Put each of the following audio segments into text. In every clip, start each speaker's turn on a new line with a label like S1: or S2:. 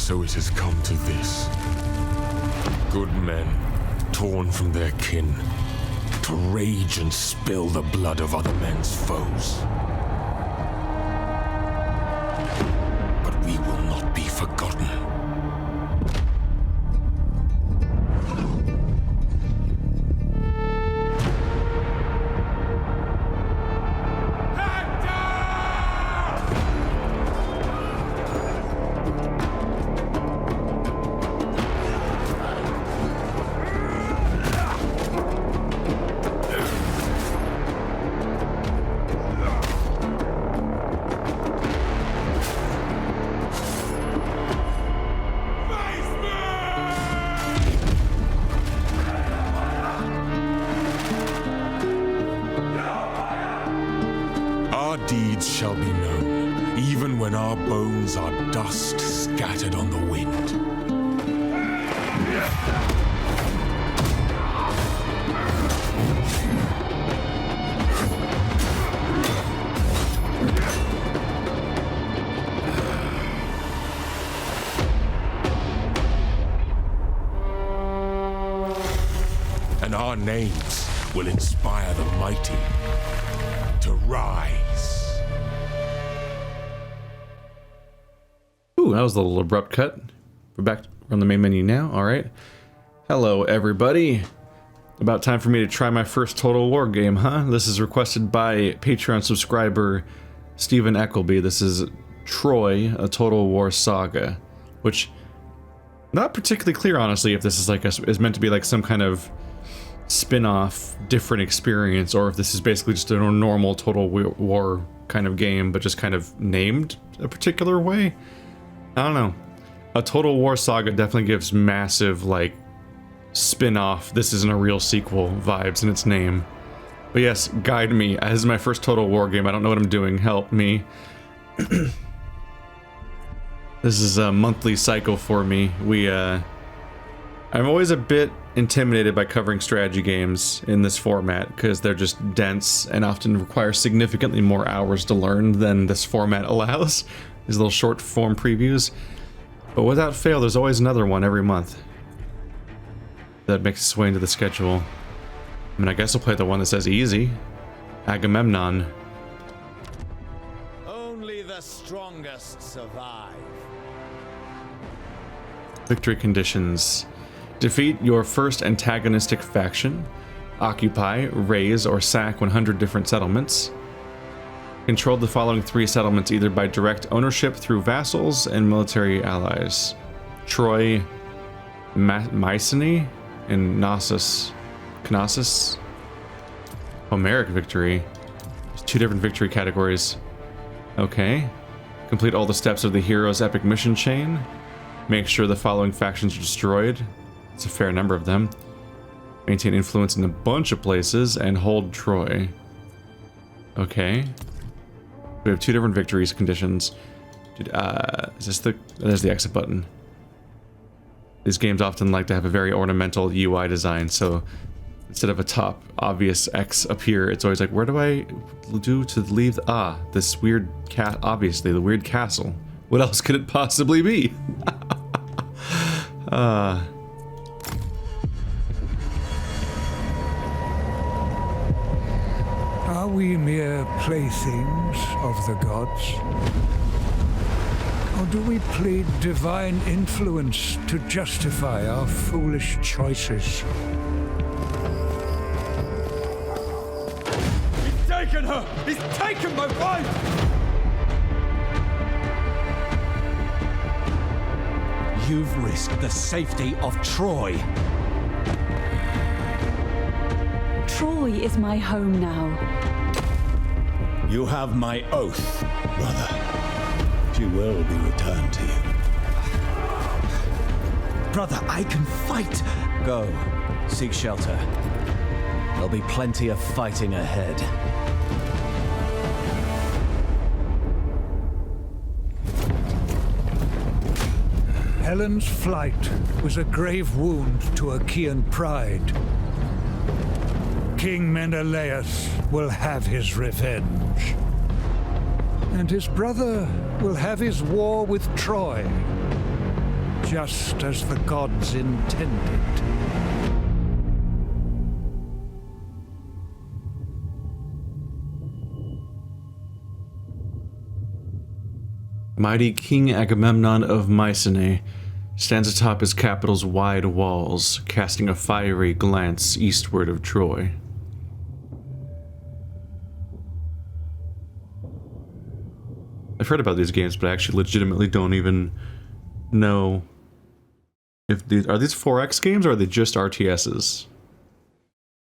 S1: So it has come to this. Good men, torn from their kin, to rage and spill the blood of other men's foes. But we will not be forgotten. Shall be known, even when our bones are dust scattered on the wind. And our names will inspire the mighty to rise.
S2: Ooh, that was a little abrupt cut. We're back on the main menu now. All right. Hello, everybody. About time for me to try my first Total War game, huh? This is requested by Patreon subscriber Stephen Eckleby. This is Troy, a Total War Saga, which not particularly clear, honestly, if this is like is meant to be like some kind of spin-off, different experience, or if this is basically just a normal Total War kind of game, but just kind of named a particular way. I don't know. A Total War Saga definitely gives massive, like, spin-off, this isn't a real sequel vibes in its name. But yes, guide me. This is my first Total War game. I don't know what I'm doing. Help me. This is a monthly cycle for me. I'm always a bit intimidated by covering strategy games in this format because they're just dense and often require significantly more hours to learn than this format allows. These little short form previews. But without fail, there's always another one every month that makes its way into the schedule. I mean, I guess I'll play the one that says easy. Agamemnon.
S3: Only the strongest survive.
S2: Victory conditions. Defeat your first antagonistic faction. Occupy, raise, or sack 100 different settlements. Controlled the following 3 settlements either by direct ownership through vassals and military allies. Troy, Mycenae, and Knossos. Homeric victory. There's 2 different victory categories. Okay. Complete all the steps of the hero's epic mission chain. Make sure the following factions are destroyed. It's a fair number of them. Maintain influence in a bunch of places and hold Troy. Okay. We have 2 different victories conditions. Is this there's the exit button. These games often like to have a very ornamental UI design, so instead of a top obvious X up here, it's always like, where do I do to leave? This weird obviously the weird castle. What else could it possibly be?
S4: Are we mere playthings of the gods? Or do we plead divine influence to justify our foolish choices?
S3: He's taken her! He's taken my wife! You've risked the safety of Troy.
S5: Troy is my home now.
S3: You have my oath, brother. She will be returned to you. Brother, I can fight! Go, seek shelter. There'll be plenty of fighting ahead.
S4: Helen's flight was a grave wound to Achaean pride. King Menelaus will have his revenge. And his brother will have his war with Troy. just as the gods intended.
S2: Mighty King Agamemnon of Mycenae stands atop his capital's wide walls, casting a fiery glance eastward of Troy. I've heard about these games, but I actually legitimately don't even know if these are these 4X games or are they just RTSs?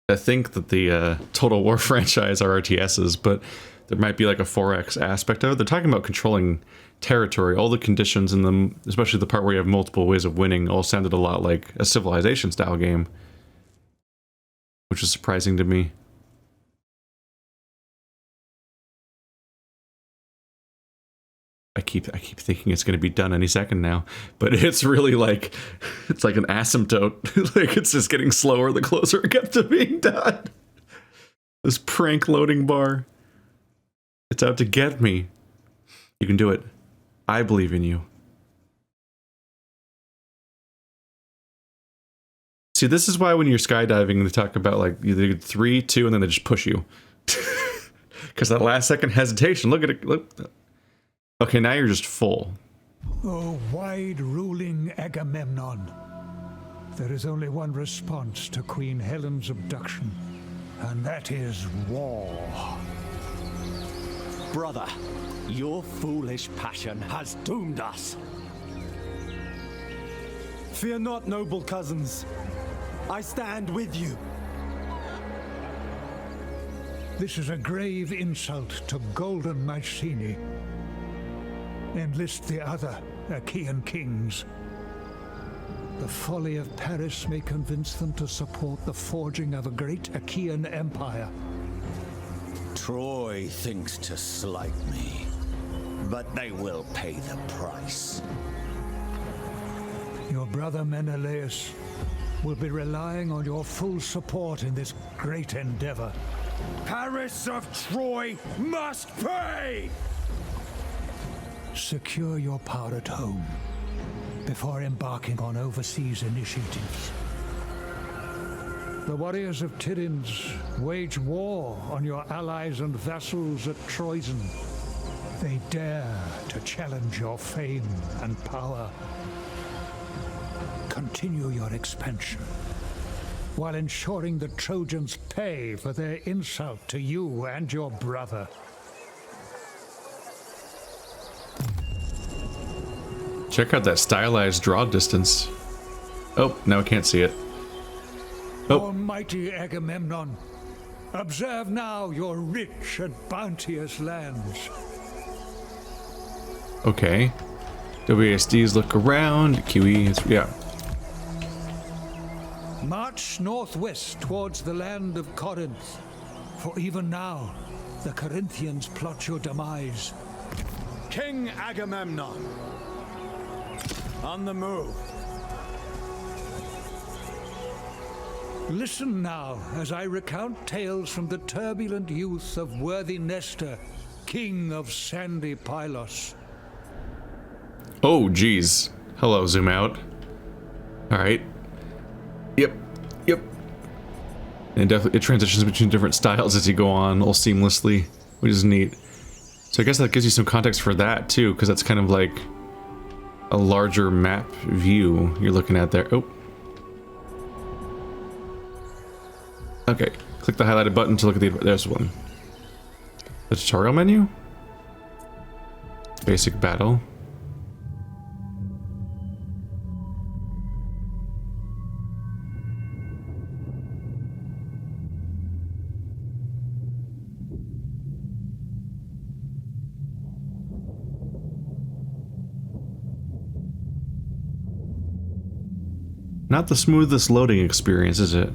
S2: I think that the Total War franchise are RTSs, but there might be like a 4X aspect of it. They're talking about controlling territory. All the conditions in them, especially the part where you have multiple ways of winning, all sounded a lot like a Civilization style game, which is surprising to me. I keep thinking it's going to be done any second now, but it's really like, it's like an asymptote. Like it's just getting slower the closer it gets to being done. This prank loading bar. It's out to get me. You can do it. I believe in you. See, this is why when you're skydiving, they talk about like you do 3, 2, and then they just push you. Because that last second hesitation, look at it. Look. Okay, now you're just full.
S4: O wide ruling Agamemnon, there is only one response to Queen Helen's abduction, and that is war.
S3: Brother, your foolish passion has doomed us.
S6: Fear not, noble cousins. I stand with you.
S4: This is a grave insult to golden Mycenae. Enlist the other Achaean kings. The folly of Paris may convince them to support the forging of a great Achaean empire.
S3: Troy thinks to slight me, but they will pay the price.
S4: Your brother Menelaus will be relying on your full support in this great endeavor.
S6: Paris of Troy must pay!
S4: Secure your power at home before embarking on overseas initiatives. The warriors of Tiryns wage war on your allies and vassals at Troezen. They dare to challenge your fame and power. Continue your expansion, while ensuring the Trojans pay for their insult to you and your brother.
S2: Check out that stylized draw distance. Oh, now I can't see it. Oh.
S4: Almighty Agamemnon, observe now your rich and bounteous lands.
S2: Okay. WASDs look around. QE, yeah.
S4: March northwest towards the land of Corinth, for even now the Corinthians plot your demise.
S6: King Agamemnon, on the move.
S4: Listen now as I recount tales from the turbulent youth of worthy Nestor, king of sandy Pylos.
S2: Oh, geez. Hello, zoom out. Alright. Yep. And definitely it transitions between different styles as you go on, all seamlessly, which is neat. So I guess that gives you some context for that, too, because that's kind of like a larger map view you're looking at there. Oh. Okay, click the highlighted button to look at the, there's one. The tutorial menu? Basic battle. Not the smoothest loading experience, is it?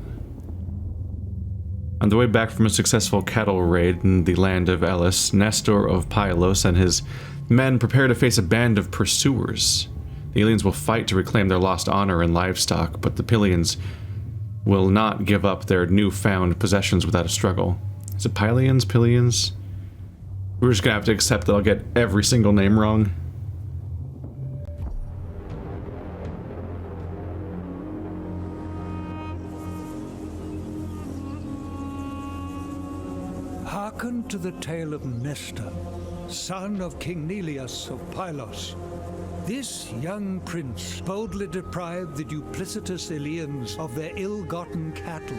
S2: On the way back from a successful cattle raid in the land of Elis, Nestor of Pylos and his men prepare to face a band of pursuers. The aliens will fight to reclaim their lost honor and livestock, but the Pylians will not give up their newfound possessions without a struggle. Is it Pylians? Pylians? We're just gonna have to accept that I'll get every single name wrong.
S4: hearken to the tale of Nestor, son of King Menelaus of Pylos. This young prince boldly deprived the duplicitous Eleans of their ill-gotten cattle.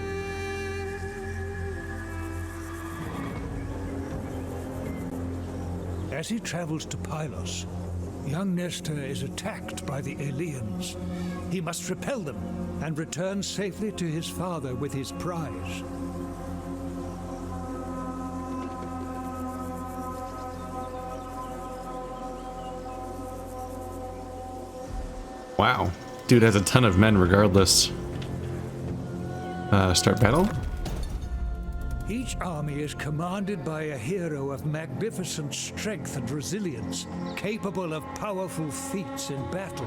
S4: As he travels to Pylos, young Nestor is attacked by the Eleans. He must repel them and return safely to his father with his prize.
S2: Wow. Dude has a ton of men regardless. Start battle?
S4: Each army is commanded by a hero of magnificent strength and resilience, capable of powerful feats in battle.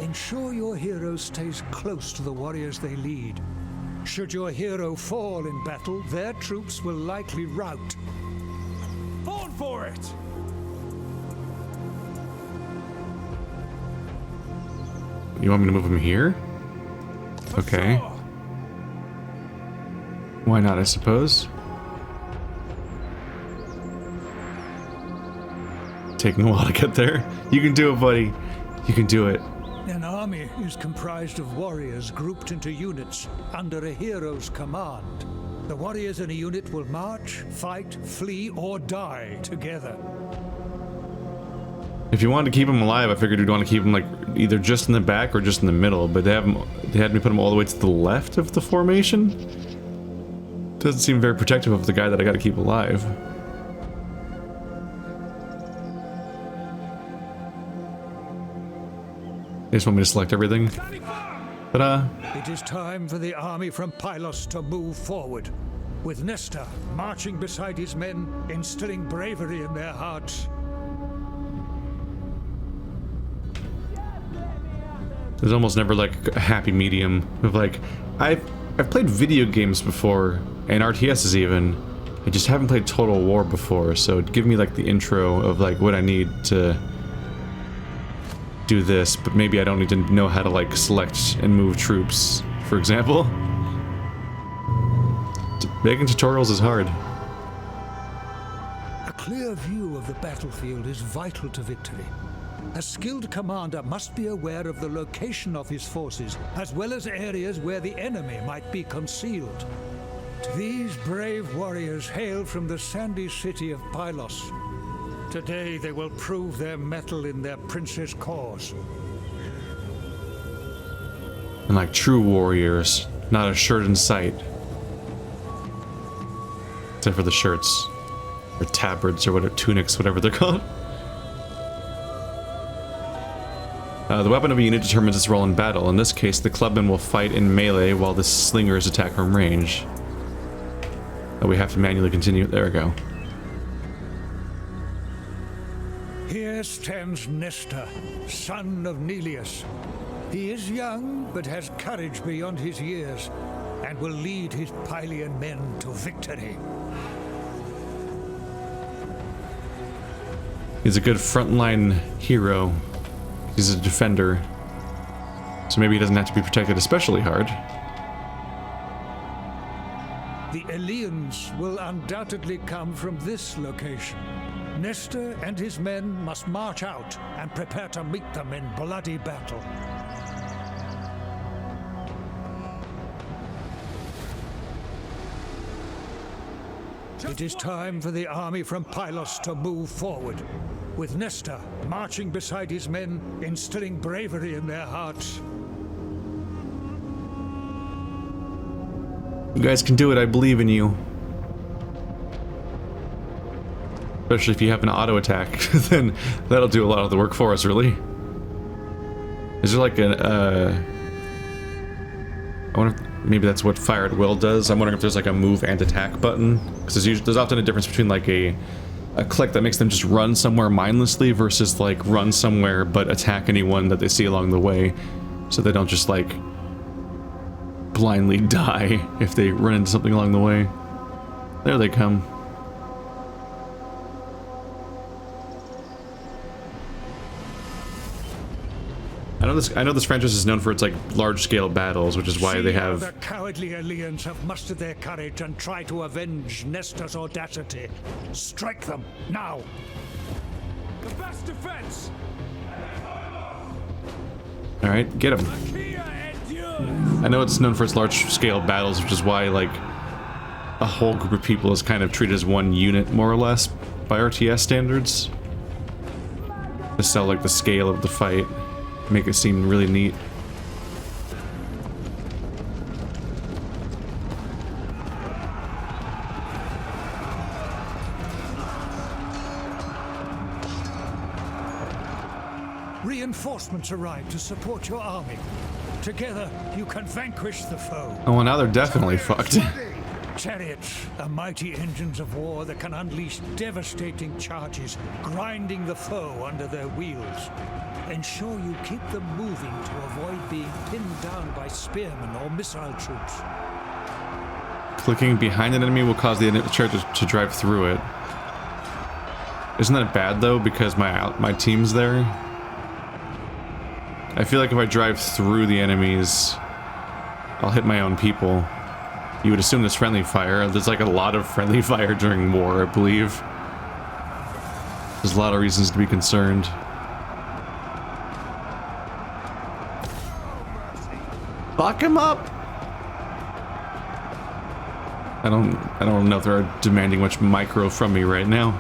S4: Ensure your hero stays close to the warriors they lead. Should your hero fall in battle, their troops will likely rout.
S6: Fall for it!
S2: You want me to move him here? Okay. Why not, I suppose? Taking a while to get there. You can do it, buddy. You can do it.
S4: An army is comprised of warriors grouped into units under a hero's command. The warriors in a unit will march, fight, flee, or die together.
S2: If you wanted to keep him alive, I figured you'd want to keep him like either just in the back or just in the middle, but they had me put him all the way to the left of the formation. Doesn't seem very protective of the guy that I got to keep alive. They just want me to select everything. Ta-da!
S4: It is time for the army from Pylos to move forward, with Nestor marching beside his men, instilling bravery in their hearts.
S2: There's almost never like a happy medium of like, I've played video games before, and RTSs even. I just haven't played Total War before, so give me like the intro of like what I need to do this, but maybe I don't need to know how to like select and move troops, for example. Making tutorials is hard.
S4: A clear view of the battlefield is vital to victory. A skilled commander must be aware of the location of his forces, as well as areas where the enemy might be concealed. These brave warriors hail from the sandy city of Pylos. Today they will prove their mettle in their prince's cause.
S2: And like true warriors, not a shirt in sight. Except for the shirts. Or tabards, or whatever, tunics, whatever they're called. The weapon of a unit determines its role in battle. In this case, the clubman will fight in melee while the slingers attack from range. Oh, we have to manually continue. There we go.
S4: Here stands Nestor, son of Menelaus. He is young, but has courage beyond his years, and will lead his Pylian men to victory.
S2: He's a good frontline hero. He's a defender. So maybe he doesn't have to be protected especially hard.
S4: The Eleans will undoubtedly come from this location. Nestor and his men must march out and prepare to meet them in bloody battle. It is time for the army from Pylos to move forward, with Nestor marching beside his men, instilling bravery in their hearts.
S2: You guys can do it, I believe in you. Especially if you have an auto attack, then that'll do a lot of the work for us, really. Is there like a, I wonder if maybe that's what Fire at Will does. I'm wondering if there's like a move and attack button. Because there's often a difference between like a click that makes them just run somewhere mindlessly versus like run somewhere but attack anyone that they see along the way. So they don't just like blindly die if they run into something along the way. There they come. I know this franchise is known for its like large-scale battles, which is why they have.
S4: The cowardly Eleans have mustered their courage and try to avenge Nestor's audacity. Strike them now.
S6: The best defense.
S2: All right, get him. I know it's known for its large-scale battles, which is why like a whole group of people is kind of treated as one unit, more or less, by RTS standards. To sell like the scale of the fight, make it seem really neat.
S4: Reinforcements arrive to support your army. Together, you can vanquish the foe.
S2: Oh, well, now they're definitely fucked.
S4: Chariots are mighty engines of war that can unleash devastating charges, grinding the foe under their wheels. Ensure you keep them moving to avoid being pinned down by spearmen or missile troops.
S2: Clicking behind an enemy will cause the chariot to drive through it. Isn't that bad though, because my team's there? I feel like if I drive through the enemies, I'll hit my own people. You would assume there's friendly fire. There's like a lot of friendly fire during war, I believe. There's a lot of reasons to be concerned. Fuck him up! I don't know if they're demanding much micro from me right now.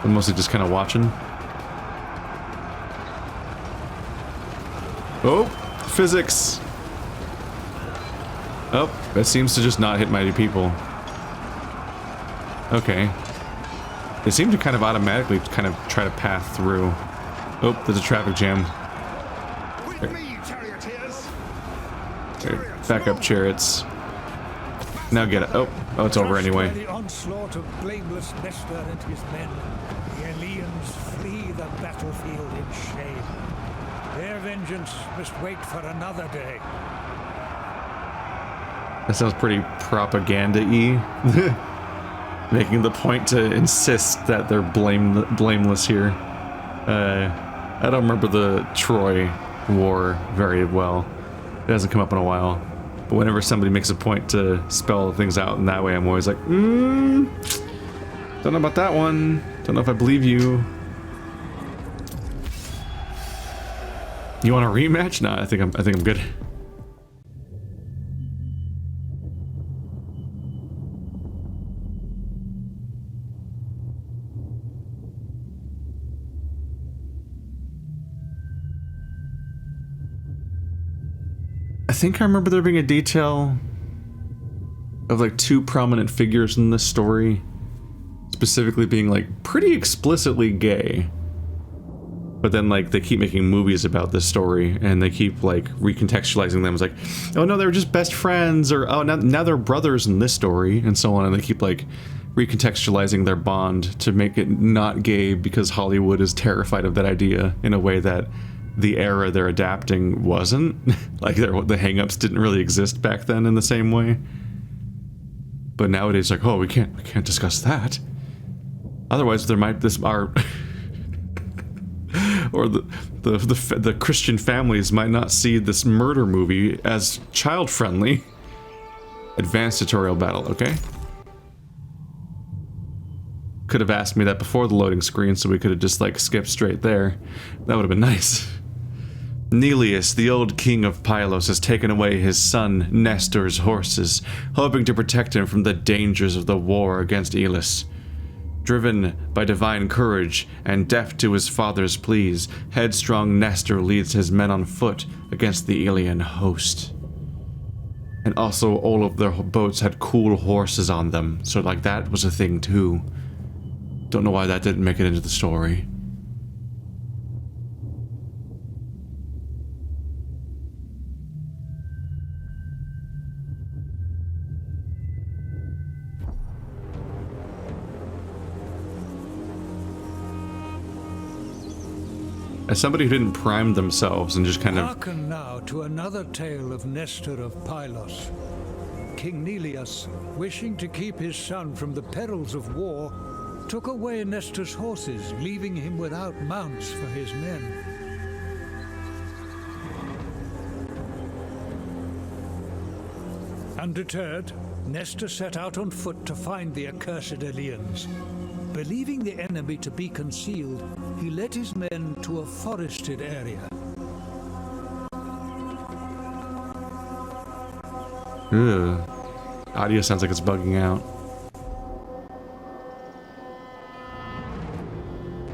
S2: I'm mostly just kind of watching. Oh, physics. Oh, that seems to just not hit my people. Okay. They seem to kind of automatically kind of try to path through. Oh, there's a traffic jam.
S4: With me, charioteers.
S2: Back up, chariots. Now get it. Oh, it's over anyway.
S4: By the onslaught of blameless Nestor and his men, the Eleans flee the battlefield in shame. Their vengeance must wait for another day.
S2: That sounds pretty propaganda-y. Making the point to insist that they're blameless here. I don't remember the Troy War very well. It hasn't come up in a while. But whenever somebody makes a point to spell things out in that way, I'm always like, don't know about that one. Don't know if I believe you. You want a rematch? No, I think I'm good. I think I remember there being a detail of like two prominent figures in this story specifically being like pretty explicitly gay. But then like they keep making movies about this story and they keep like recontextualizing them as like, oh no, they were just best friends, or oh now they're brothers in this story, and so on, and they keep like recontextualizing their bond to make it not gay because Hollywood is terrified of that idea in a way that the era they're adapting wasn't. Like the hang-ups didn't really exist back then in the same way. But nowadays, like, oh, we can't discuss that. Otherwise, there might or the Christian families might not see this murder movie as child-friendly. Advanced tutorial battle, okay? Could have asked me that before the loading screen, so we could have just like skipped straight there. That would have been nice. Menelaus, the old king of Pylos, has taken away his son Nestor's horses, hoping to protect him from the dangers of the war against Elis. Driven by divine courage and deaf to his father's pleas, headstrong Nestor leads his men on foot against the Ilian host. And also all of their boats had cool horses on them, so like that was a thing too. Don't know why that didn't make it into the story. As somebody who didn't prime themselves and just kind of...
S4: Hearken now to another tale of Nestor of Pylos. King Menelaus, wishing to keep his son from the perils of war, took away Nestor's horses, leaving him without mounts for his men. Undeterred, Nestor set out on foot to find the accursed Eleans. Believing the enemy to be concealed, he led his men to a forested area.
S2: Ugh. Audio sounds like it's bugging out.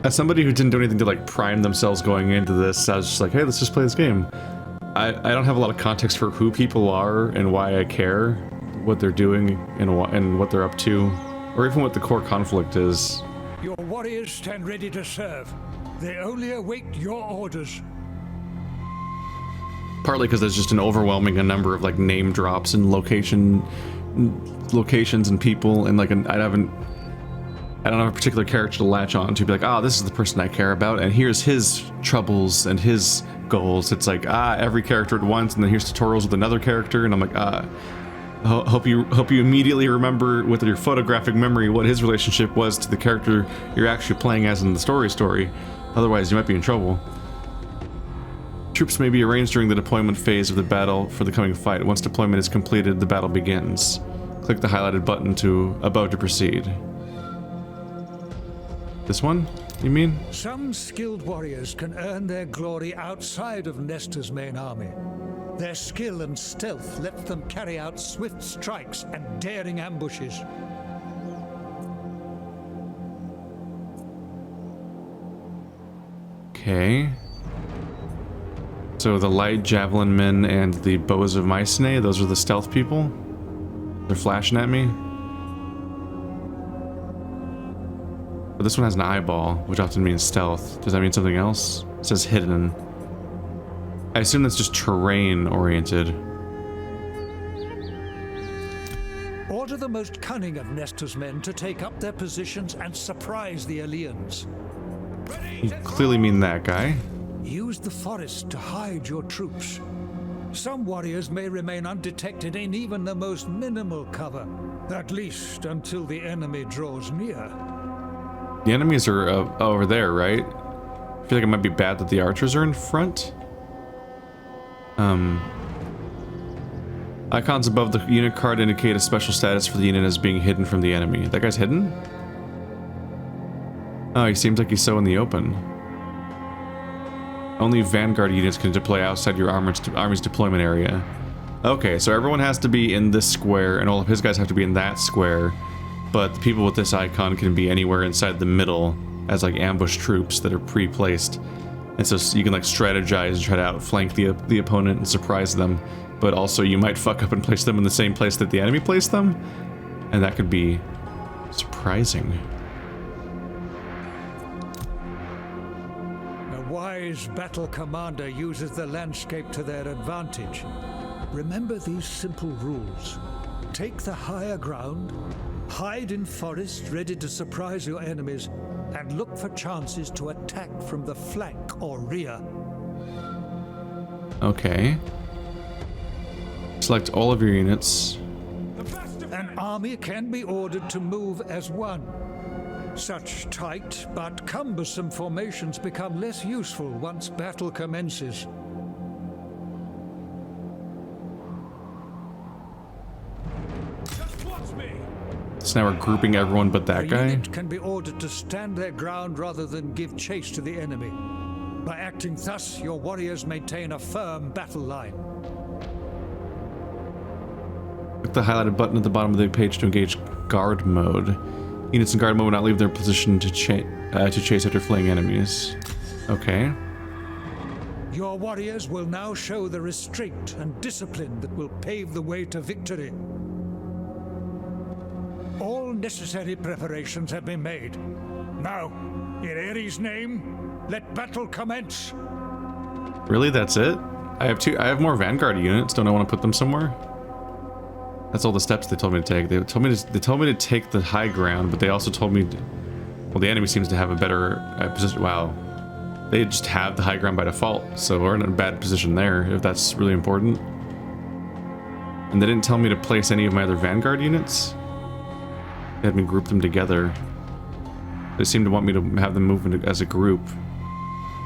S2: As somebody who didn't do anything to like prime themselves going into this, I was just like, hey, let's just play this game. I don't have a lot of context for who people are and why I care, what they're doing and what they're up to, or even what the core conflict is.
S4: Your warriors stand ready to serve. They only await your orders.
S2: Partly because there's just an overwhelming number of like name drops and locations and people, and like I don't have a particular character to latch on to be like, this is the person I care about, and here's his troubles and his goals. It's like every character at once, and then here's tutorials with another character, and I'm like, hope you immediately remember with your photographic memory what his relationship was to the character you're actually playing as in the story. Otherwise, you might be in trouble. Troops may be arranged during the deployment phase of the battle for the coming fight. Once deployment is completed, the battle begins. Click the highlighted button above to proceed. This one, you mean?
S4: Some skilled warriors can earn their glory outside of Nestor's main army. Their skill and stealth lets them carry out swift strikes and daring ambushes.
S2: Okay. So the light javelin men and the bows of Mycenae, those are the stealth people? They're flashing at me? But this one has an eyeball, which often means stealth. Does that mean something else? It says hidden. I assume that's just terrain oriented.
S4: Order the most cunning of Nestor's men to take up their positions and surprise the Eleans.
S2: You clearly mean that guy.
S4: Use the forest to hide your troops. Some warriors may remain undetected in even the most minimal cover, at least until the enemy draws near.
S2: The enemies are over there, right? I feel like it might be bad that the archers are in front. Icons above the unit card indicate a special status for the unit as being hidden from the enemy. That guy's hidden? Oh, he seems like he's so in the open. Only vanguard units can deploy outside your army's deployment area. Okay, so everyone has to be in this square, and all of his guys have to be in that square. But the people with this icon can be anywhere inside the middle as like ambush troops that are pre-placed. And so you can like strategize and try to outflank the opponent and surprise them. But also you might fuck up and place them in the same place that the enemy placed them. And that could be surprising.
S4: A wise battle commander uses the landscape to their advantage. Remember these simple rules. Take the higher ground, hide in forests ready to surprise your enemies, and look for chances to attack from the flank or rear.
S2: Okay. Select all of your units.
S4: An army can be ordered to move as one. Such tight but cumbersome formations become less useful once battle commences.
S2: So now we're grouping everyone but that guy.
S4: A unit can be ordered to stand their ground rather than give chase to the enemy. By acting thus, your warriors maintain a firm battle line.
S2: Click the highlighted button at the bottom of the page to engage guard mode. Units in guard mode will not leave their position to chase after fleeing enemies. Okay.
S4: Your warriors will now show the restraint and discipline that will pave the way to victory. All necessary preparations have been made. Now, in Ares' name, let battle commence.
S2: Really, that's it? I have more vanguard units. Don't I want to put them somewhere? That's all the steps they told me to take. They told me to take the high ground, but they also told me well, the enemy seems to have a better position. Wow. They just have the high ground by default, so we're in a bad position there, if that's really important. And they didn't tell me to place any of my other vanguard units. They had me group them together. They seem to want me to have them move as a group.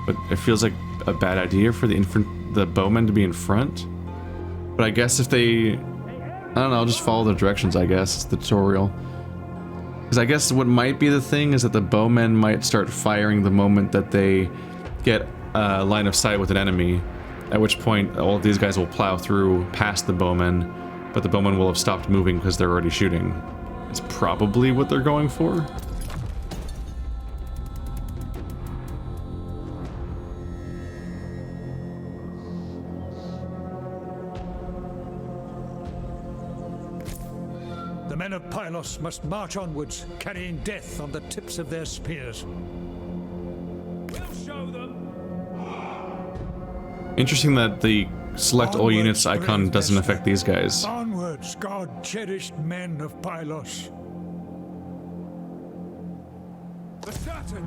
S2: But it feels like a bad idea for the bowmen to be in front. But I guess if they I don't know, I'll just follow the directions, I guess. It's the tutorial. Because I guess what might be the thing is that the bowmen might start firing the moment that they get a line of sight with an enemy, at which point all of these guys will plow through past the bowmen, but the bowmen will have stopped moving because they're already shooting. It's probably what they're going for.
S4: The men of Pylos must march onwards, carrying death on the tips of their spears. We'll show them.
S2: Interesting that the select all units icon doesn't affect these guys.
S4: Onwards, God-cherished men of Pylos.
S6: The Saturn!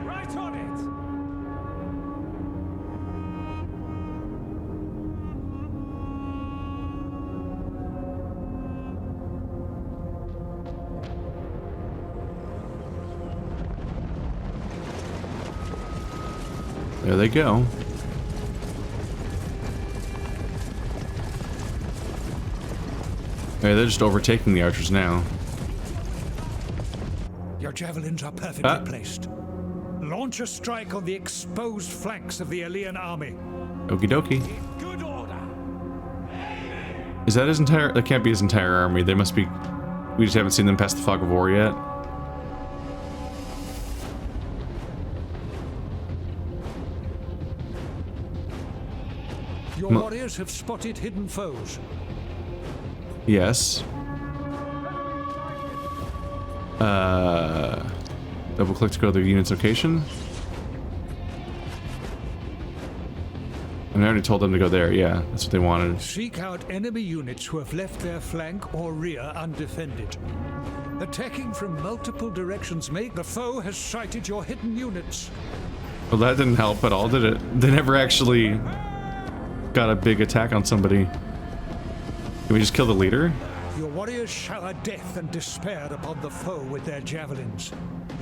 S6: Right on it!
S2: There they go. Okay, they're just overtaking the archers now.
S4: Your javelins are perfectly placed. Launch a strike on the exposed flanks of the Aeolian army.
S2: Okie dokie.
S6: Good order!
S2: Is that his entire... That can't be his entire army. They must be... We just haven't seen them past the fog of war yet.
S4: Your warriors have spotted hidden foes.
S2: Yes. Double click to go to the unit's location. And I already told them to go there. Yeah, that's what they wanted.
S4: Seek out enemy units who have left their flank or rear undefended. Attacking from multiple directions, mate. The foe has sighted your hidden units.
S2: Well, that didn't help at all, did it? They never actually got a big attack on somebody. Can we just kill the leader?
S4: Your warriors shower death and despair upon the foe with their javelins.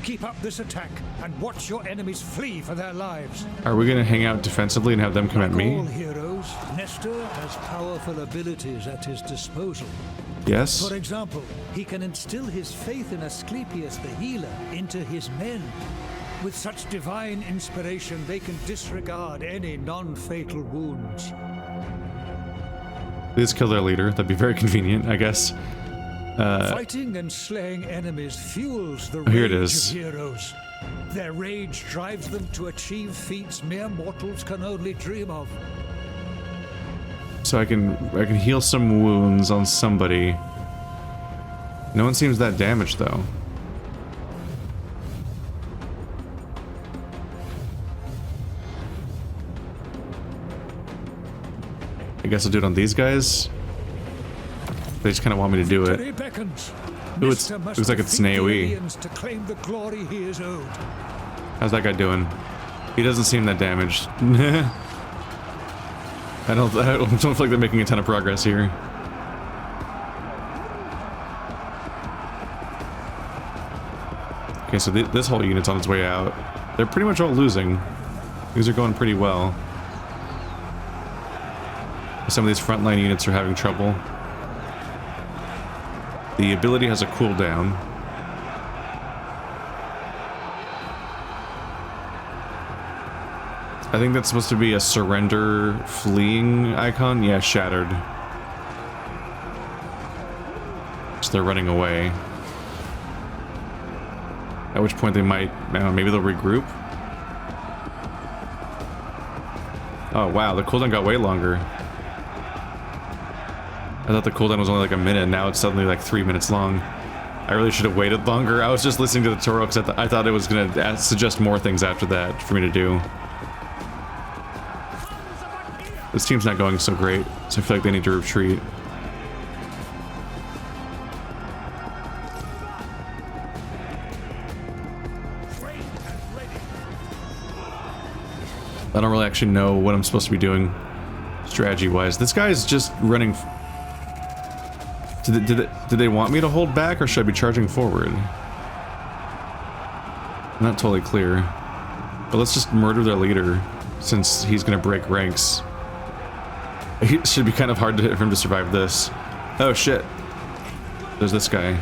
S4: Keep up this attack and watch your enemies flee for their lives.
S2: Are we gonna hang out defensively and have them come at
S4: Like all
S2: me?
S4: heroes, Nestor has powerful abilities at his disposal.
S2: Yes.
S4: For example, he can instill his faith in Asclepius the healer into his men. With such divine inspiration, they can disregard any non-fatal wounds.
S2: Please kill their leader. That'd be very convenient, I guess.
S4: Fighting and slaying enemies fuels the
S2: here it
S4: rage
S2: is.
S4: of heroes. Their rage drives them to achieve feats mere mortals can only dream of.
S2: So I can heal some wounds on somebody. No one seems that damaged though. I guess I'll do it on these guys. They just kind of want me to do it. Ooh, it looks like it's an AoE.
S4: To claim the glory he is owed.
S2: How's that guy doing? He doesn't seem that damaged. I don't feel like they're making a ton of progress here. Okay, so this whole unit's on its way out. They're pretty much all losing. Things are going pretty well. Some of these frontline units are having trouble. The ability has a cooldown. I think that's supposed to be a surrender fleeing icon. Yeah, shattered. So they're running away. At which point they might, maybe they'll regroup. Oh wow, the cooldown got way longer. I thought the cooldown was only like a minute, now it's suddenly like 3 minutes long. I really should have waited longer. I was just listening to the tutorial because I thought it was going to suggest more things after that for me to do. This team's not going so great, so I feel like they need to retreat. I don't really actually know what I'm supposed to be doing strategy-wise. This guy's just running... Did they want me to hold back, or should I be charging forward? Not totally clear. But let's just murder their leader, since he's gonna break ranks. It should be kind of hard for him to survive this. Oh shit. There's this guy.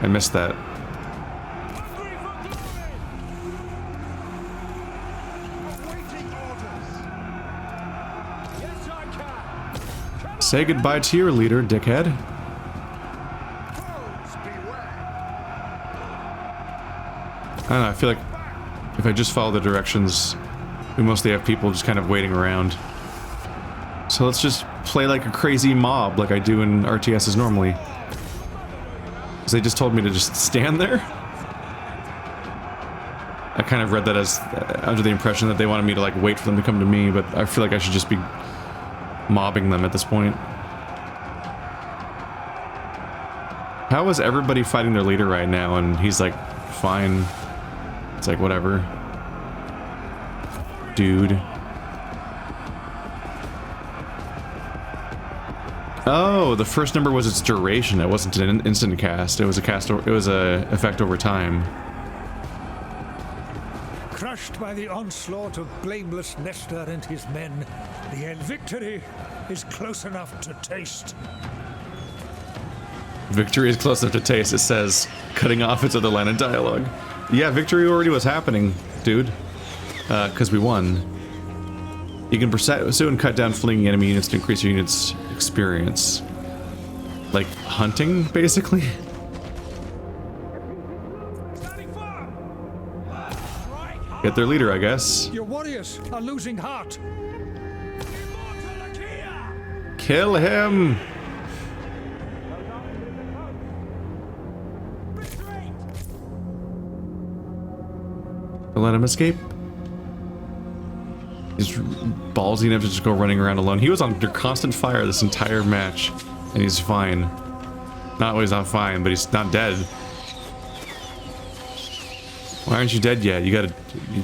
S2: I missed that. Say goodbye to your leader, dickhead. I don't know, I feel like if I just follow the directions, we mostly have people just kind of waiting around. So let's just play like a crazy mob like I do in RTSs normally. Because they just told me to just stand there. I kind of read that as under the impression that they wanted me to like wait for them to come to me, but I feel like I should just be mobbing them at this point. How is everybody fighting their leader right now and he's like fine? It's like whatever. Dude. Oh, the first number was its duration. It wasn't an instant cast. It was a cast. It was a effect over time.
S4: Crushed by the onslaught of blameless Nestor and his men, the end victory is close enough to taste.
S2: Victory is close enough to taste, it says, cutting off its other line of dialogue. Yeah, victory already was happening, dude. Because we won. You can pursue and cut down fleeing enemy units to increase your unit's experience. Like hunting, basically? Get their leader, I guess.
S4: Your warriors are losing heart.
S2: Kill him! Let him escape. He's ballsy enough to just go running around alone. He was under constant fire this entire match, and he's fine. Not always not fine, but he's not dead. Why aren't you dead yet? You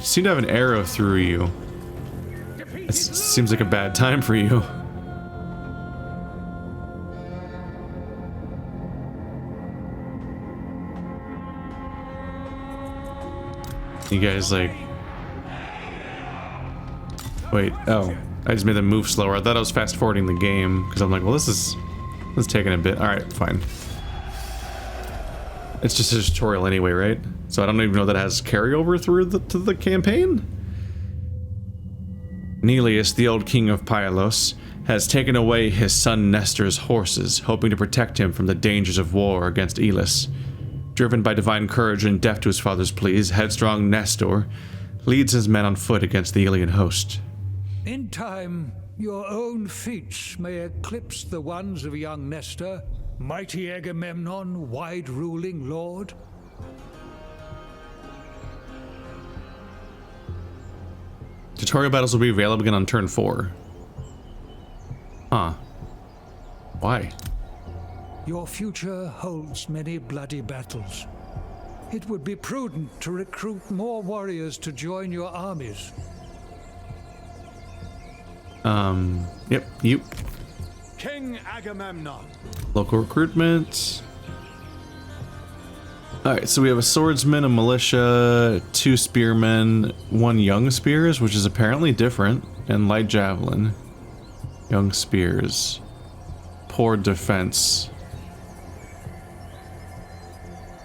S2: seem to have an arrow through you. It seems like a bad time for you. You guys like... Wait, oh. I just made them move slower. I thought I was fast forwarding the game, because I'm like, well, this is taking a bit. Alright, fine. It's just a tutorial anyway, right? So I don't even know that has carryover through to the campaign? Menelaus, the old king of Pylos, has taken away his son Nestor's horses, hoping to protect him from the dangers of war against Elis. Driven by divine courage and deaf to his father's pleas, headstrong Nestor leads his men on foot against the Ilian host.
S4: In time, your own feats may eclipse the ones of young Nestor, mighty Agamemnon, wide-ruling lord.
S2: Tutorial battles will be available again on turn 4. Huh. Why?
S4: Your future holds many bloody battles. It would be prudent to recruit more warriors to join your armies.
S2: Yep, you.
S6: King Agamemnon.
S2: Local recruitment. Alright, so we have a swordsman, a militia, 2 spearmen, 1 young spears, which is apparently different, and light javelin. Young spears. Poor defense.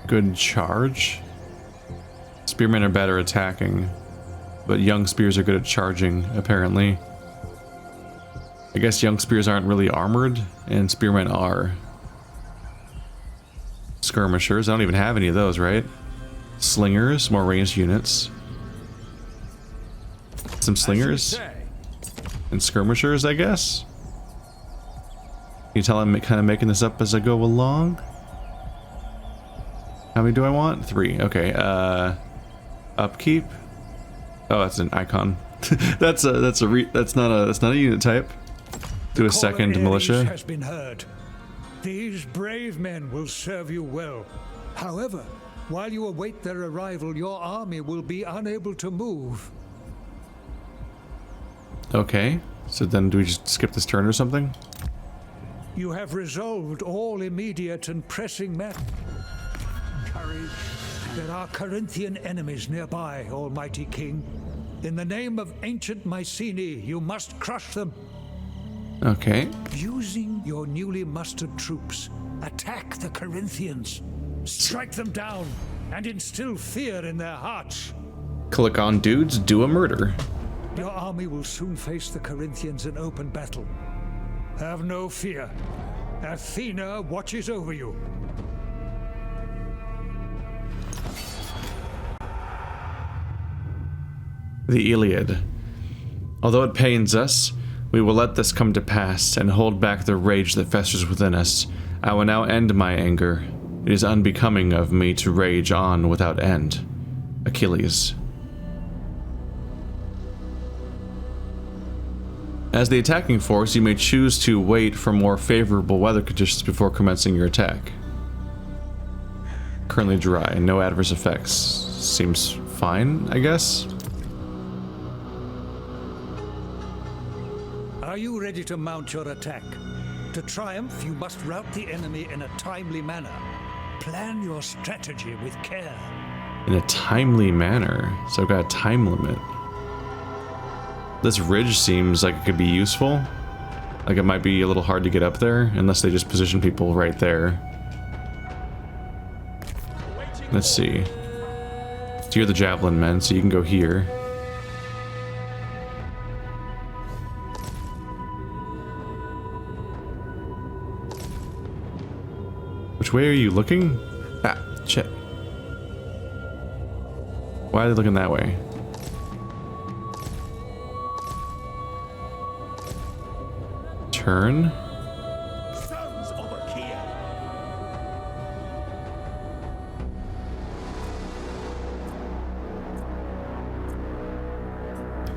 S2: Good charge. Spearmen are better attacking, but young spears are good at charging, apparently. I guess young spears aren't really armored, and spearmen are. Skirmishers, I don't even have any of those, right? Slingers, more ranged units. Some slingers. And skirmishers, I guess? Can you tell I'm kind of making this up as I go along? How many do I want? 3. Okay. Upkeep. Oh, that's an icon. that's not a unit type. Do a second militia.
S4: Has been heard. These brave men will serve you well. However, while you await their arrival, your army will be unable to move.
S2: Okay. So then do we just skip this turn or something?
S4: You have resolved all immediate and pressing matters. Courage. There are Corinthian enemies nearby, Almighty King. In the name of ancient Mycenae, you must crush them.
S2: Okay.
S4: Using your newly mustered troops, attack the Corinthians. Strike them down and instill fear in their hearts.
S2: Click on dudes, do a murder.
S4: Your army will soon face the Corinthians in open battle. Have no fear. Athena watches over you.
S2: The Iliad. Although it pains us, we will let this come to pass and hold back the rage that festers within us. I will now end my anger. It is unbecoming of me to rage on without end. Achilles. As the attacking force, you may choose to wait for more favorable weather conditions before commencing your attack. Currently dry, no adverse effects. Seems fine, I guess.
S4: Are you ready to mount your attack? To triumph, you must rout the enemy in a timely manner. Plan your strategy with care.
S2: In a timely manner, so I've got a time limit. This ridge seems like it could be useful. Like it might be a little hard to get up there, unless they just position people right there. Let's see. So you're the javelin men, so you can go here. Which way are you looking? Ah, shit. Why are they looking that way? Turn.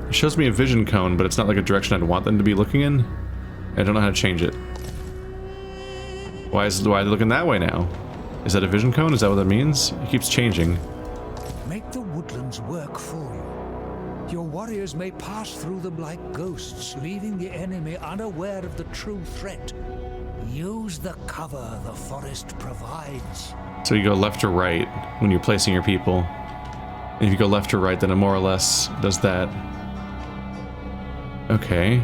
S2: It shows me a vision cone, but it's not like a direction I'd want them to be looking in. I don't know how to change it. Why are they looking that way now? Is that a vision cone? Is that what that means? It keeps changing.
S4: Make the woodlands work for you. Your warriors may pass through them like ghosts, leaving the enemy unaware of the true threat. Use the cover the forest provides.
S2: So you go left or right when you're placing your people. And if you go left or right, then it more or less does that. Okay.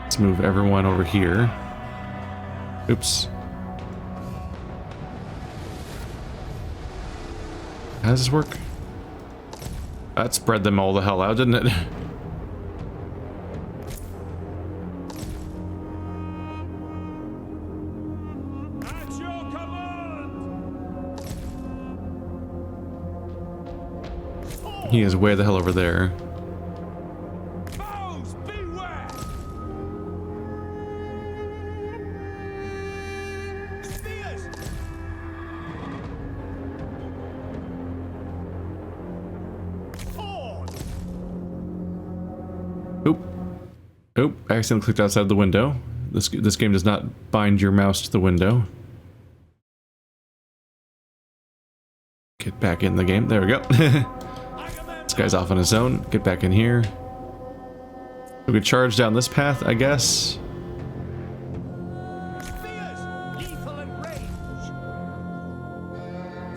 S2: Let's move everyone over here. Oops. How does this work? That spread them all the hell out, didn't it?
S6: At your command!
S2: He is way the hell over there.
S6: Vows, beware! Spears! Sword!
S2: Oop. Oop, I accidentally clicked outside the window. This game does not bind your mouse to the window. Get back in the game. There we go. This guy's off on his own. Get back in here. We could charge down this path, I guess.
S6: Spears! Lethal and range!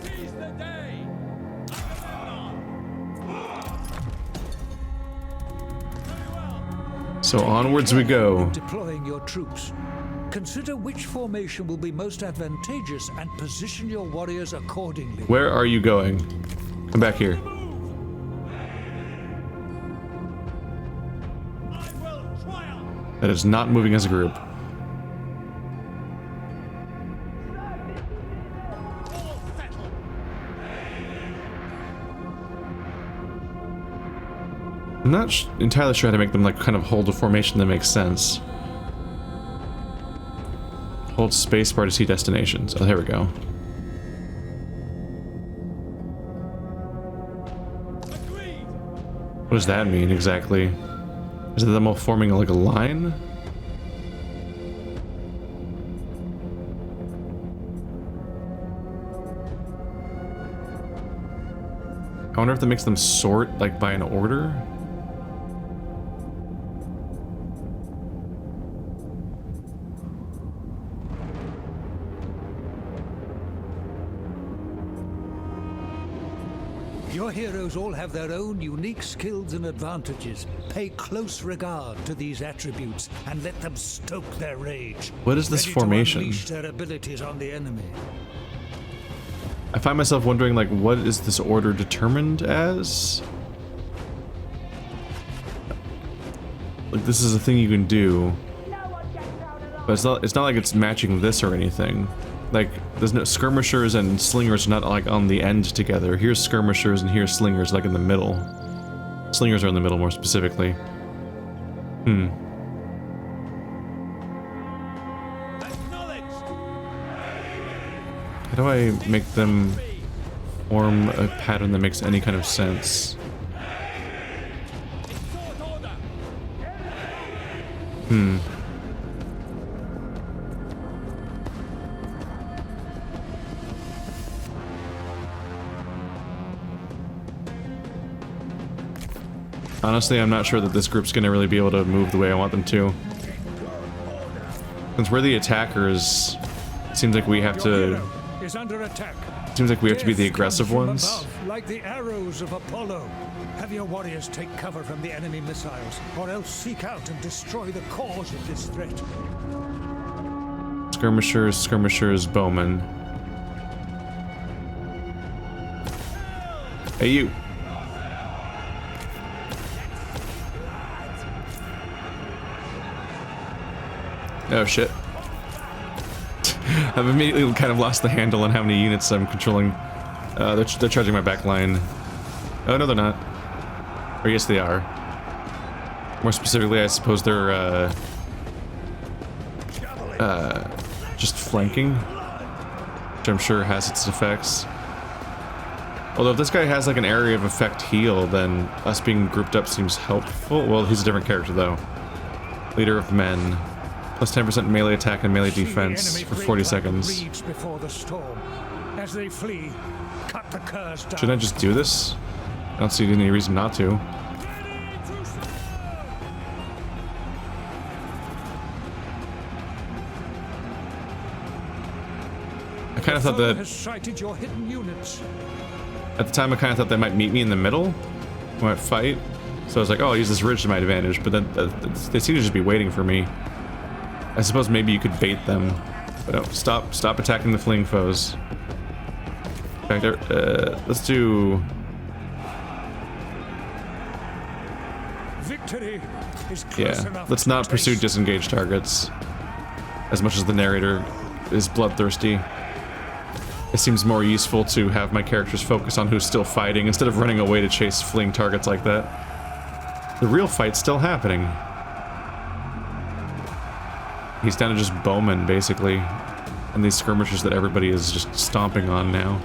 S6: Seize the day!
S2: So onwards we go.
S4: Deploying your troops. Consider which formation will be most advantageous and position your warriors accordingly.
S2: Where are you going? Come back here.
S6: I will triumph!
S2: That is not moving as a group.
S6: All settled!
S2: I'm not entirely sure how to make them like kind of hold a formation that makes sense. Hold spacebar to see destinations. Oh, there we go.
S6: Agreed!
S2: What does that mean exactly? Is it them all forming like a line? I wonder if that makes them sort like by an order?
S4: Your heroes all have their own unique skills and advantages. Pay close regard to these attributes and let them stoke their rage.
S2: What is this
S4: ready
S2: formation?
S4: To unleash their abilities on the enemy.
S2: I find myself wondering, like, what is this order determined as? Like, this is a thing you can do, but it's not like it's matching this or anything. Like, there's no skirmishers and slingers are not like on the end together. Here's skirmishers and here's slingers, like in the middle. Slingers are in the middle more specifically. How do I make them form a pattern that makes any kind of sense? Honestly, I'm not sure that this group's gonna really be able to move the way I want them to. Since we're the attackers, it seems like we have to...
S4: Is under attack.
S2: Seems like we have to be the aggressive ones.
S4: Above, like the arrows of Apollo. Have your warriors take cover from the enemy missiles, or else seek out and destroy the cause of this threat.
S2: Skirmishers, skirmishers, bowmen. Hey, you. Oh, shit. I've immediately kind of lost the handle on how many units I'm controlling. They're charging my back line. Oh, no, they're not. Or yes, they are. More specifically, I suppose they're, just flanking, which I'm sure has its effects. Although if this guy has like an area of effect heal, then us being grouped up seems helpful. Well, he's a different character though. Leader of men. Plus 10% melee attack and melee defense for 40 seconds.
S4: Before the storm. As they flee, cut the curs down.
S2: Shouldn't I just do this? I don't see any reason not to. I kind of thought that...
S4: Has sighted your hidden units.
S2: At the time, I kind of thought they might meet me in the middle. We might fight. So I was like, oh, I'll use this ridge to my advantage. But then they seem to just be waiting for me. I suppose maybe you could bait them. But no, stop attacking the fleeing foes. In fact, let's do...
S4: Victory is close enough.
S2: Let's not pursue disengaged targets. As much as the narrator is bloodthirsty. It seems more useful to have my characters focus on who's still fighting instead of running away to chase fleeing targets like that. The real fight's still happening. He's down to just bowmen, basically. And these skirmishers that everybody is just stomping on now.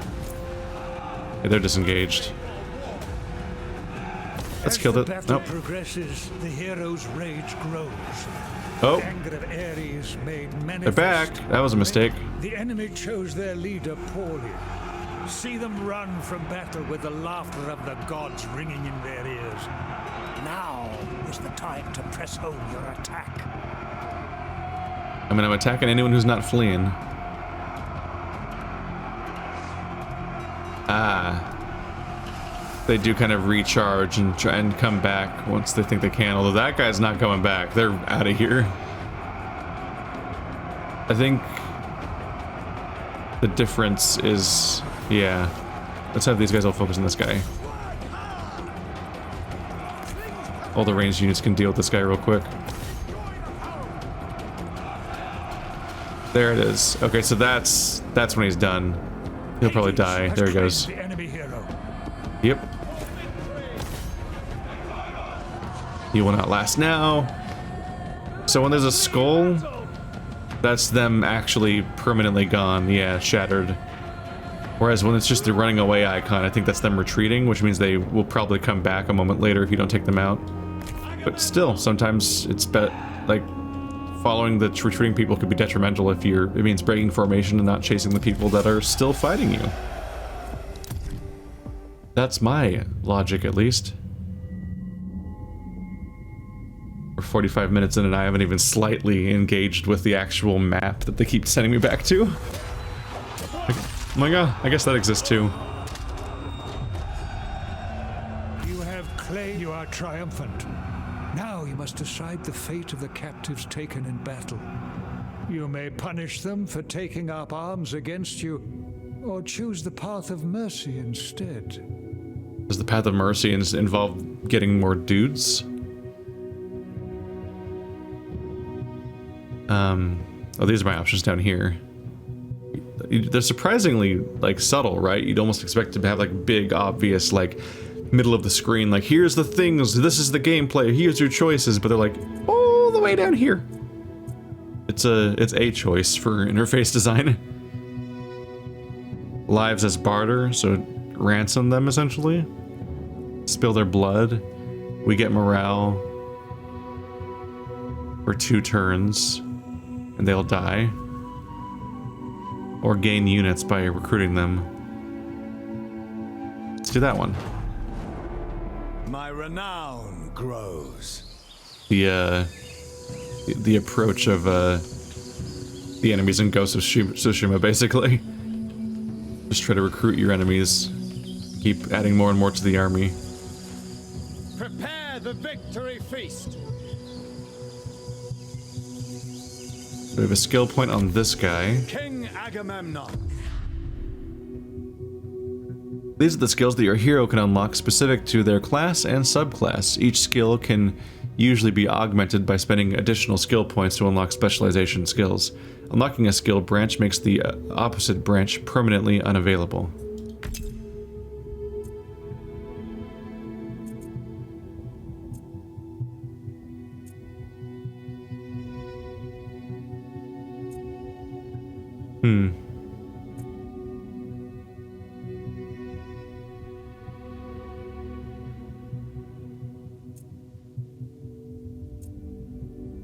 S2: Yeah, they're disengaged. Let's kill it. Nope.
S4: Progresses, the hero's rage grows.
S2: Oh.
S4: The anger of Ares made
S2: They're back. That was a mistake.
S4: The enemy chose their leader poorly. See them run from battle with the laughter of the gods ringing in their ears. Now is the time to press home your attack.
S2: I mean, I'm attacking anyone who's not fleeing. Ah. They do kind of recharge and try and come back once they think they can, although that guy's not coming back. They're out of here. I think the difference is, yeah. Let's have these guys all focus on this guy. All the ranged units can deal with this guy real quick. There it is. Okay, so that's when he's done. He'll probably die. There he goes. Yep. He will not last now. So when there's a skull, that's them actually permanently gone. Yeah, shattered. Whereas when it's just the running away icon, I think that's them retreating, which means they will probably come back a moment later if you don't take them out. But still, sometimes it's like following the retreating people could be detrimental if it means breaking formation and not chasing the people that are still fighting you. That's my logic, at least. We're 45 minutes in and I haven't even slightly engaged with the actual map that they keep sending me back to. Like, oh my god, I guess that exists too.
S4: You are triumphant. Now you must decide the fate of the captives taken in battle. You may punish them for taking up arms against you, or choose the path of mercy instead.
S2: Does the path of mercy involve getting more dudes? Oh, these are my options down here. They're surprisingly, like, subtle, right? You'd almost expect to have, like, big, obvious, like, middle of the screen, like, here's the things, this is the gameplay, here's your choices, but they're like, all the way down here. It's a choice for interface design. Lives as barter, so ransom them, essentially. Spill their blood. We get morale for 2 turns, and they'll die. Or gain units by recruiting them. Let's do that one.
S3: My renown grows.
S2: The approach of the enemies in Ghost of Tsushima, basically. Just try to recruit your enemies. Keep adding more and more to the army.
S6: Prepare the victory feast.
S2: We have a skill point on this guy.
S3: King Agamemnon.
S2: These are the skills that your hero can unlock specific to their class and subclass. Each skill can usually be augmented by spending additional skill points to unlock specialization skills. Unlocking a skill branch makes the opposite branch permanently unavailable.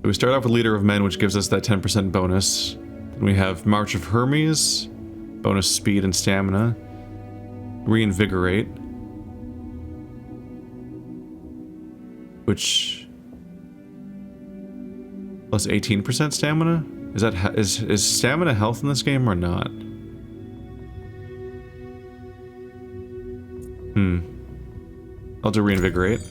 S2: We start off with Leader of Men, which gives us that 10% bonus. Then we have March of Hermes, bonus speed and stamina. Reinvigorate, which plus 18% stamina. Is that is stamina health in this game or not? I'll do Reinvigorate.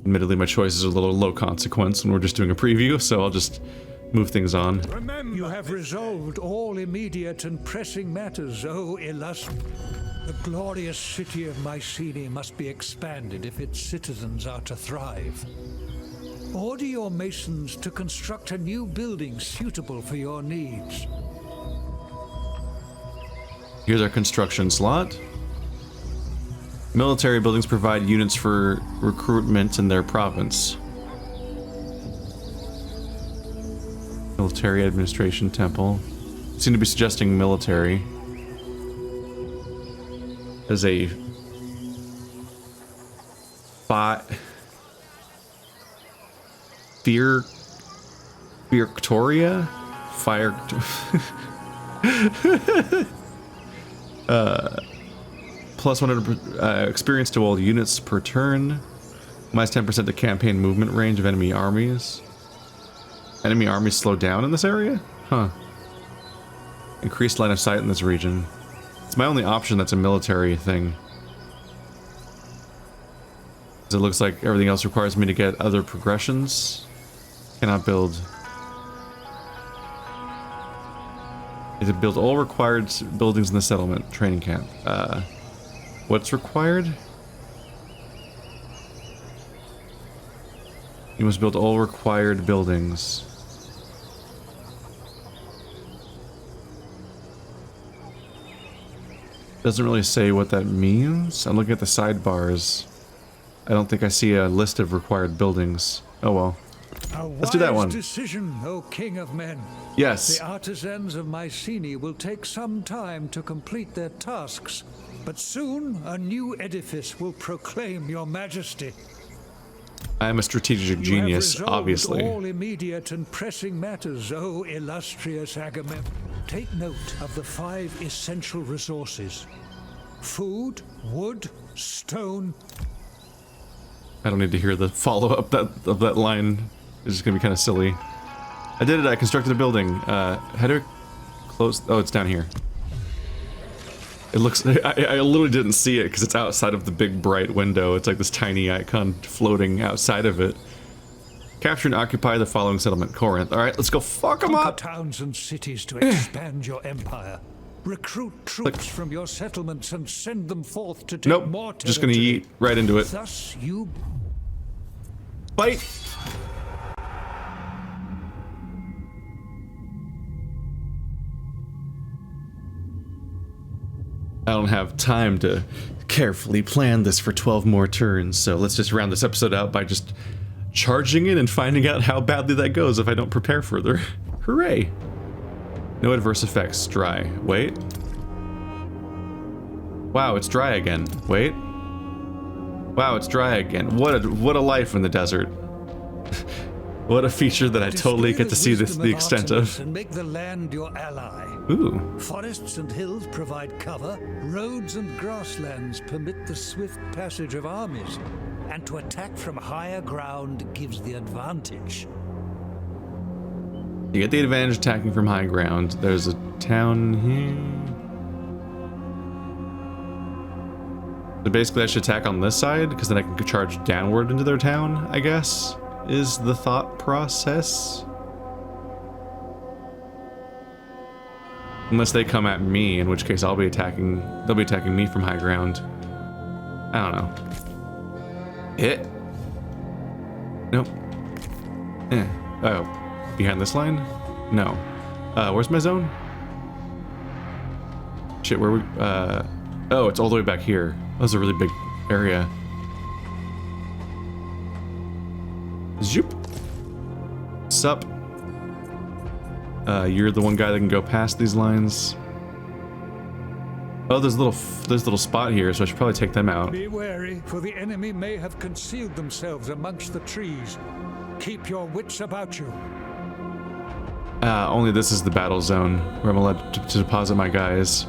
S2: Admittedly, my choices are a little low consequence when we're just doing a preview, so I'll just move things on.
S4: You have resolved all immediate and pressing matters, O illustrious. The glorious city of Mycenae must be expanded if its citizens are to thrive. Order your masons to construct a new building suitable for your needs.
S2: Here's our construction slot. Military buildings provide units for recruitment in their province. Military administration temple. Seem to be suggesting military as a Victoria? Fire. Plus 100 experience to all units per turn. Minus 10% to campaign movement range of enemy armies. Enemy armies slow down in this area? Huh. Increased line of sight in this region. It's my only option that's a military thing. It looks like everything else requires me to get other progressions. Cannot build. Is it build all required buildings in the settlement training camp? What's required? You must build all required buildings. Doesn't really say what that means. I'm looking at the sidebars. I don't think I see a list of required buildings. Oh well. Let's do that one.
S4: Decision, O King of Men.
S2: Yes.
S4: The artisans of Mycenae will take some time to complete their tasks, but soon a new edifice will proclaim your majesty.
S2: I am a strategic genius, obviously.
S4: All immediate and pressing matters, O illustrious Agamemnon. Take note of the 5 essential resources: food, wood, stone.
S2: I don't need to hear the follow-up of that line. It's just gonna be kind of silly. I did it. I constructed a building. How do I close? Oh, it's down here. It looks, I literally didn't see it because it's outside of the big bright window. It's like this tiny icon floating outside of it. Capture and occupy the following settlement, Corinth. Alright, let's go fuck them
S4: Conquer
S2: up!
S4: towns and cities to expand your empire. Recruit troops from your settlements and send them forth to take
S2: Nope,
S4: more territory.
S2: just gonna yeet right into it.
S4: Thus you...
S2: Fight! I don't have time to carefully plan this for 12 more turns, so let's just round this episode out by just charging in and finding out how badly that goes if I don't prepare further. Hooray! No adverse effects. Dry. Wait. Wow, it's dry again. Wait. Wow, it's dry again. What a life in the desert. What a feature that I totally get to see this the extent of.
S4: And make the land your ally.
S2: Ooh.
S4: Forests and hills provide cover. Roads and grasslands permit the swift passage of armies. And to attack from higher ground gives the advantage.
S2: You get the advantage attacking from high ground. There's a town here. So basically I should attack on this side, because then I can charge downward into their town, I guess, is the thought process. Unless they come at me, in which case they'll be attacking me from high ground. I don't know. Hit. Nope. Oh, behind this line? No. Where's my zone? Shit, where we, oh, it's all the way back here. That was a really big area. Zoop. Sup. You're the one guy that can go past these lines. Oh, there's a little spot here, so I should probably take them out.
S4: Be wary, for the enemy may have concealed themselves amongst the trees. Keep your wits about you.
S2: Only this is the battle zone where I'm allowed to deposit my guys.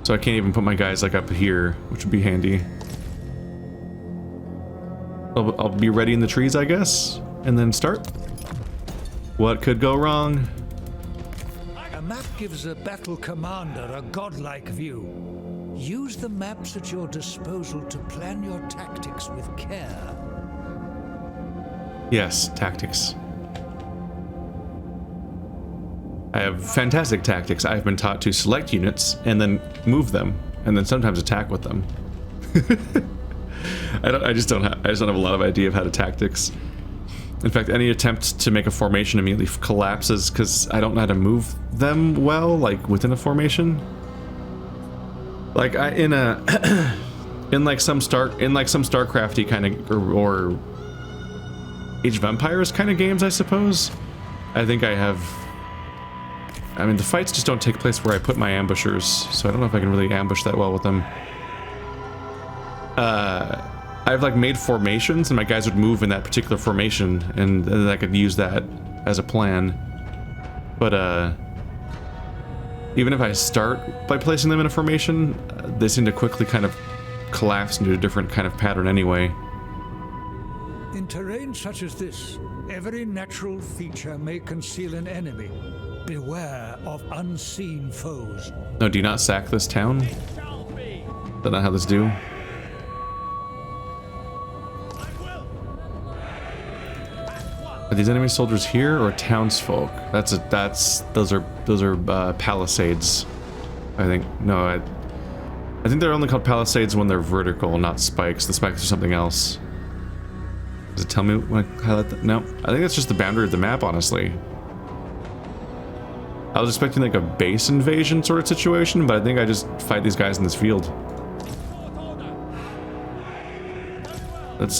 S2: So I can't even put my guys like up here, which would be handy. I'll be ready in the trees, I guess, and then start. What could go wrong?
S4: A map gives a battle commander a godlike view. Use the maps at your disposal to plan your tactics with care.
S2: Yes, tactics. I have fantastic tactics. I've been taught to select units and then move them, and then sometimes attack with them. I just don't have a lot of idea of how to tactics. In fact, any attempt to make a formation immediately collapses because I don't know how to move them well, like within a formation. Like in some StarCrafty kind of or Age of Empires kind of games, I suppose. I think I have. I mean, the fights just don't take place where I put my ambushers, so I don't know if I can really ambush that well with them. I've like made formations, and my guys would move in that particular formation, and then I could use that as a plan. But even if I start by placing them in a formation, they seem to quickly kind of collapse into a different kind of pattern anyway.
S4: In terrain such as this, every natural feature may conceal an enemy. Beware of unseen foes.
S2: No, do you not sack this town? Is that not how this do? Are these enemy soldiers here or townsfolk? Those are palisades. I think I think they're only called palisades when they're vertical, not spikes. The spikes are something else. Does it tell me when I highlight that? No, I think that's just the boundary of the map, honestly. I was expecting like a base invasion sort of situation, but I think I just fight these guys in this field. Let's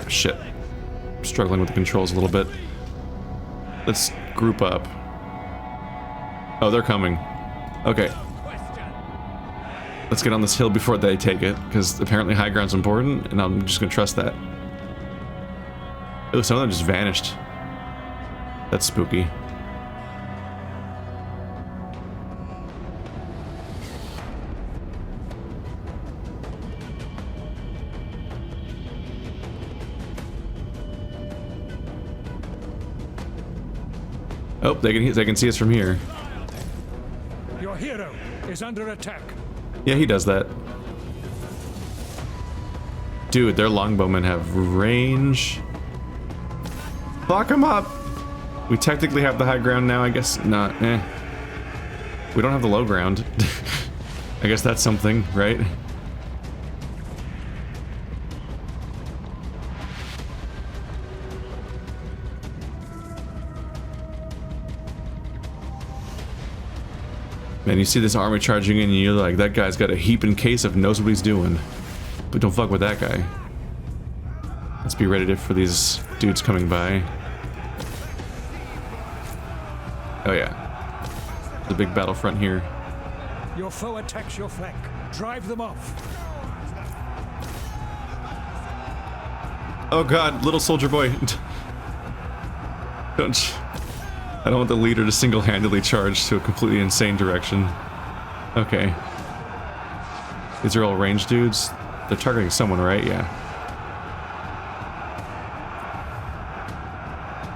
S2: shit. I'm struggling with the controls a little bit. Let's group up. Oh, they're coming. Okay. Let's get on this hill before they take it, because apparently high ground's important, and I'm just gonna trust that. Oh, some of them just vanished. That's spooky.
S4: Your hero is under attack.
S2: Yeah, he does that. Dude, their longbowmen have range. Block him up! We technically have the high ground now, I guess not. We don't have the low ground. I guess that's something, right? Man, you see this army charging in and you're like, that guy's got a heaping case of knows what he's doing. But don't fuck with that guy. Let's be ready for these dudes coming by. Oh yeah. The big battlefront here.
S4: Your foe attacks your flank. Drive them off.
S2: Oh god, little soldier boy. I don't want the leader to single-handedly charge to a completely insane direction. Okay. These are all ranged dudes. They're targeting someone, right? Yeah.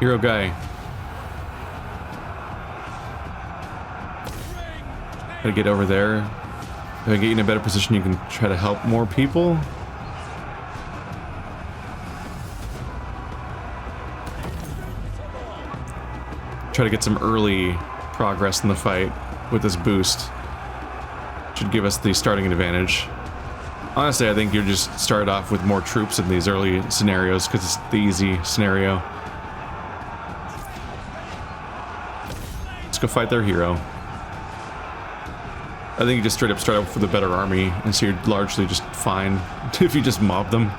S2: Hero guy. Gotta get over there. If I get you in a better position, you can try to help more people. Try to get some early progress in the fight with this boost. Should give us the starting advantage. Honestly, I think you just start off with more troops in these early scenarios because it's the easy scenario. Let's go fight their hero. I think you just straight up start off with a better army, and so you're largely just fine if you just mob them.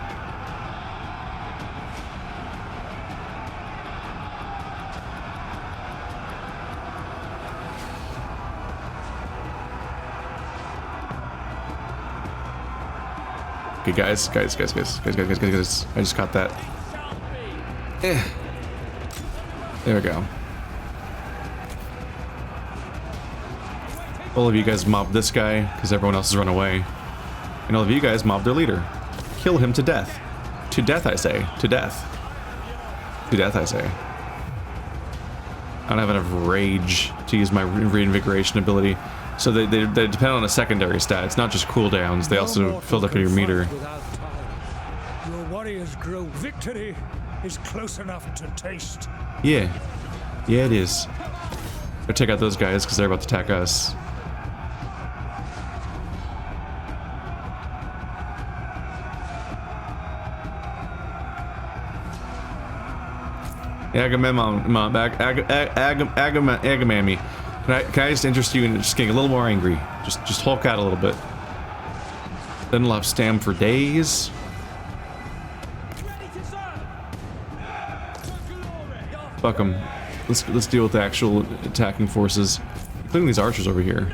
S2: Okay, guys. I just got that. There we go. All of you guys mob this guy, because everyone else has run away. And all of you guys mob their leader. Kill him to death. To death, I say. To death. To death, I say. I don't have enough rage to use my reinvigoration ability. So they depend on a secondary stat. It's not just cooldowns. They also filled up in your meter.
S4: Your warriors grow. Victory is close enough to taste.
S2: Yeah. Yeah, it is. Go check out those guys, because they're about to attack us. Agamemnon. Can I just interest you in just getting a little more angry? Just hulk out a little bit. Then we'll have stam for days. Fuck them. Let's deal with the actual attacking forces, including these archers over here.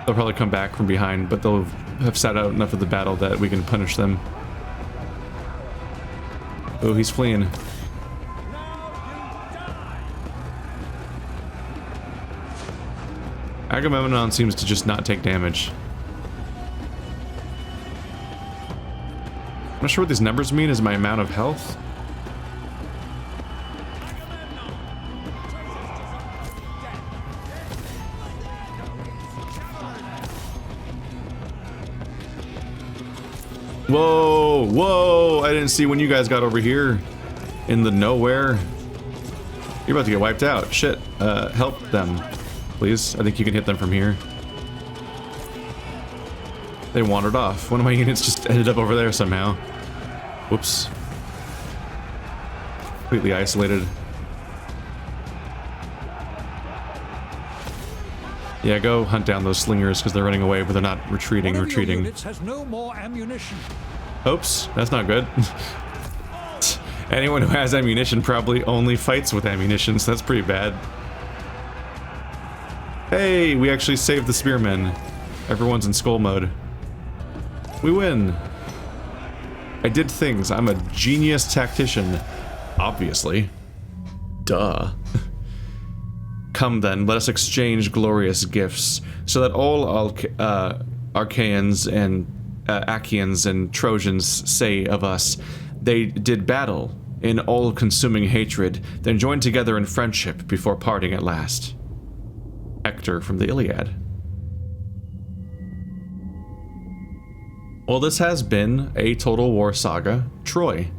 S2: They'll probably come back from behind, but they'll have sat out enough of the battle that we can punish them. Oh, he's fleeing. Agamemnon seems to just not take damage. I'm not sure what these numbers mean. Is my amount of health? Whoa, whoa! I didn't see when you guys got over here in the nowhere. You're about to get wiped out. Shit. Help them, please. I think you can hit them from here. They wandered off. One of my units just ended up over there somehow. Whoops. Completely isolated. Yeah, go hunt down those slingers because they're running away, but they're not retreating.
S4: One of your units has no more ammunition.
S2: Oops, that's not good. Anyone who has ammunition probably only fights with ammunition, so that's pretty bad. Hey, we actually saved the spearmen. Everyone's in skull mode. We win. I did things. I'm a genius tactician. Obviously. Duh. Come then, let us exchange glorious gifts, so that all Archaeans and Achaeans and Trojans say of us, they did battle in all-consuming hatred, then join together in friendship before parting at last. Hector from the Iliad. Well, this has been a Total War Saga, Troy.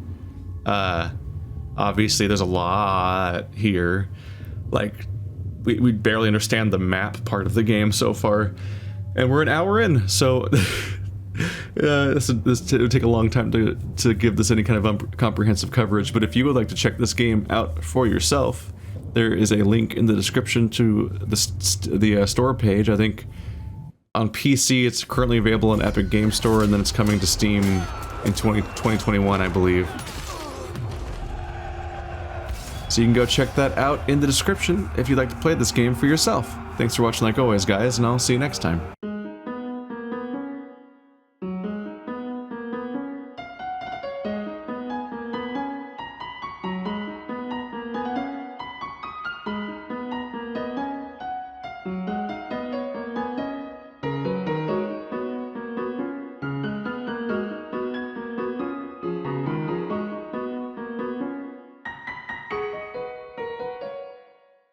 S2: Obviously there's a lot here. Like, we barely understand the map part of the game so far, and we're an hour in, so this would take a long time to give this any kind of comprehensive coverage. But if you would like to check this game out for yourself, there is a link in the description to the store page. I think on PC it's currently available on Epic Game Store, and then it's coming to Steam in 2021, I believe. So you can go check that out in the description if you'd like to play this game for yourself. Thanks for watching like always, guys, and I'll see you next time.